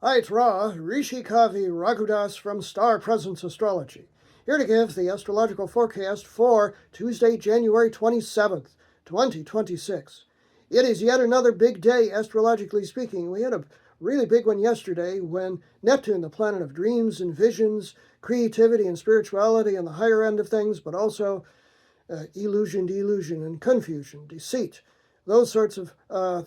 Hi, it's Ra, Rishi Kavi Raghudas from Star Presence Astrology, here to give the astrological forecast for Tuesday, January 27th, 2026. It is yet another big day, astrologically speaking. We had a really big one yesterday when Neptune, the planet of dreams and visions, creativity and spirituality on the higher end of things, but also illusion, delusion, and confusion, deceit, those sorts of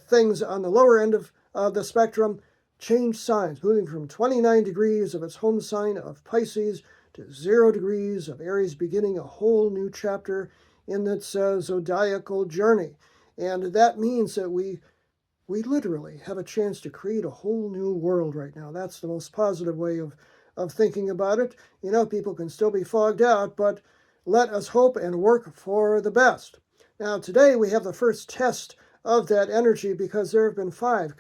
things on the lower end of the spectrum, change signs, moving from 29 degrees of its home sign of Pisces to 0 degrees of Aries, beginning a whole new chapter in its zodiacal journey. And that means that we literally have a chance to create a whole new world right now. That's the most positive way of thinking about it. You know, people can still be fogged out, but let us hope and work for the best. Now, today we have the first test of that energy because there have been five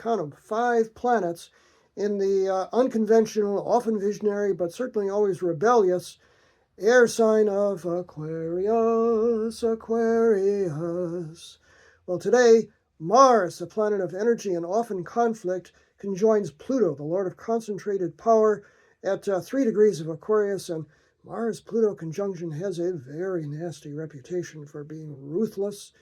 planets in the unconventional, often visionary, but certainly always rebellious air sign of Aquarius. Well, today, Mars, the planet of energy and often conflict, conjoins Pluto, the lord of concentrated power, at 3 degrees of Aquarius, and Mars-Pluto conjunction has a very nasty reputation for being ruthless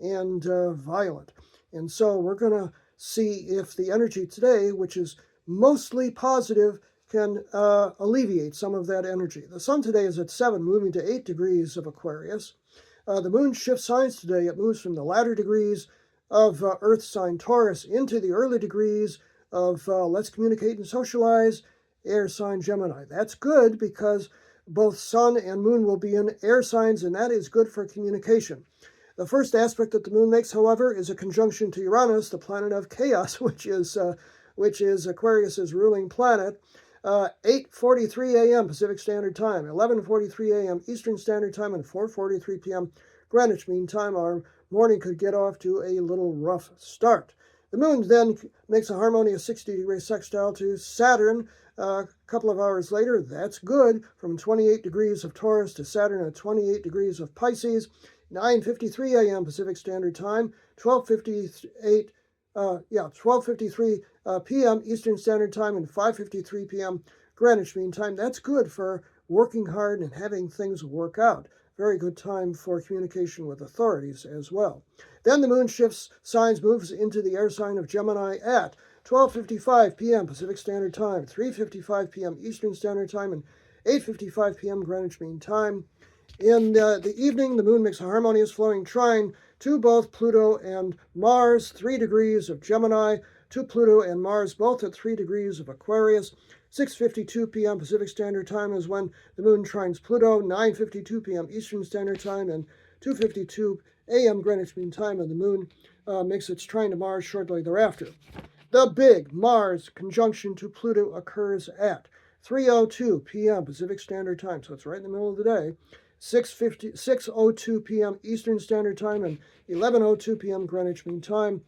and violent. And so we're going to see if the energy today, which is mostly positive, can alleviate some of that energy. The sun today is at 7, moving to 8 degrees of Aquarius. The moon shifts signs today. It moves from the latter degrees of Earth sign Taurus into the early degrees of let's communicate and socialize, air sign Gemini. That's good because both sun and moon will be in air signs, and that is good for communication. The first aspect that the moon makes, however, is a conjunction to Uranus, the planet of chaos, which is Aquarius's ruling planet. 8:43 a.m. Pacific Standard Time, 11:43 a.m. Eastern Standard Time, and 4:43 p.m. Greenwich Mean Time. Our morning could get off to a little rough start. The moon then makes a harmonious 60-degree sextile to Saturn a couple of hours later. That's good, from 28 degrees of Taurus to Saturn at 28 degrees of Pisces. 9:53 a.m. Pacific Standard Time, 12:53 p.m. Eastern Standard Time, and 5:53 p.m. Greenwich Mean Time. That's good for working hard and having things work out. Very good time for communication with authorities as well. Then the moon shifts signs, moves into the air sign of Gemini at 12:55 p.m. Pacific Standard Time, 3:55 p.m. Eastern Standard Time, and 8:55 p.m. Greenwich Mean Time. In the evening, the moon makes a harmonious flowing trine to both Pluto and Mars, 3 degrees of Gemini, to Pluto and Mars, both at 3 degrees of Aquarius. 6:52 p.m. Pacific Standard Time is when the moon trines Pluto, 9:52 p.m. Eastern Standard Time, and 2:52 a.m. Greenwich Mean Time, and the moon makes its trine to Mars shortly thereafter. The big Mars conjunction to Pluto occurs at 3:02 p.m. Pacific Standard Time, so it's right in the middle of the day. 6:02 p.m. Eastern Standard Time, and 11:02 p.m. Greenwich Mean Time.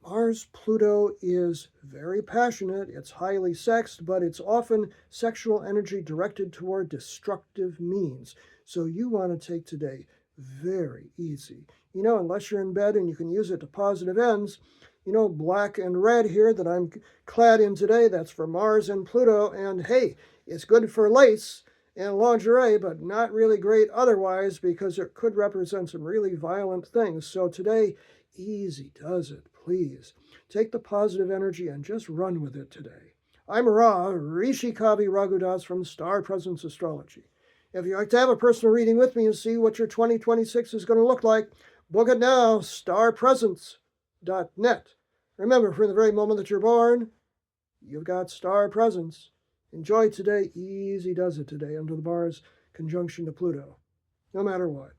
Mars-Pluto is very passionate. It's highly sexed, but it's often sexual energy directed toward destructive means. So you want to take today very easy. You know, unless you're in bed and you can use it to positive ends, you know, black and red here that I'm clad in today, that's for Mars and Pluto. And hey, it's good for lace and lingerie, but not really great otherwise because it could represent some really violent things. So today, easy does it, please. Take the positive energy and just run with it today. I'm Ra, Rishi Kavi Raghudas from Star Presence Astrology. If you'd like to have a personal reading with me and see what your 2026 is going to look like, book it now, starpresence.net. Remember, from the very moment that you're born, you've got star presence. Enjoy today. Easy does it today under the Mars conjunction to Pluto, no matter what.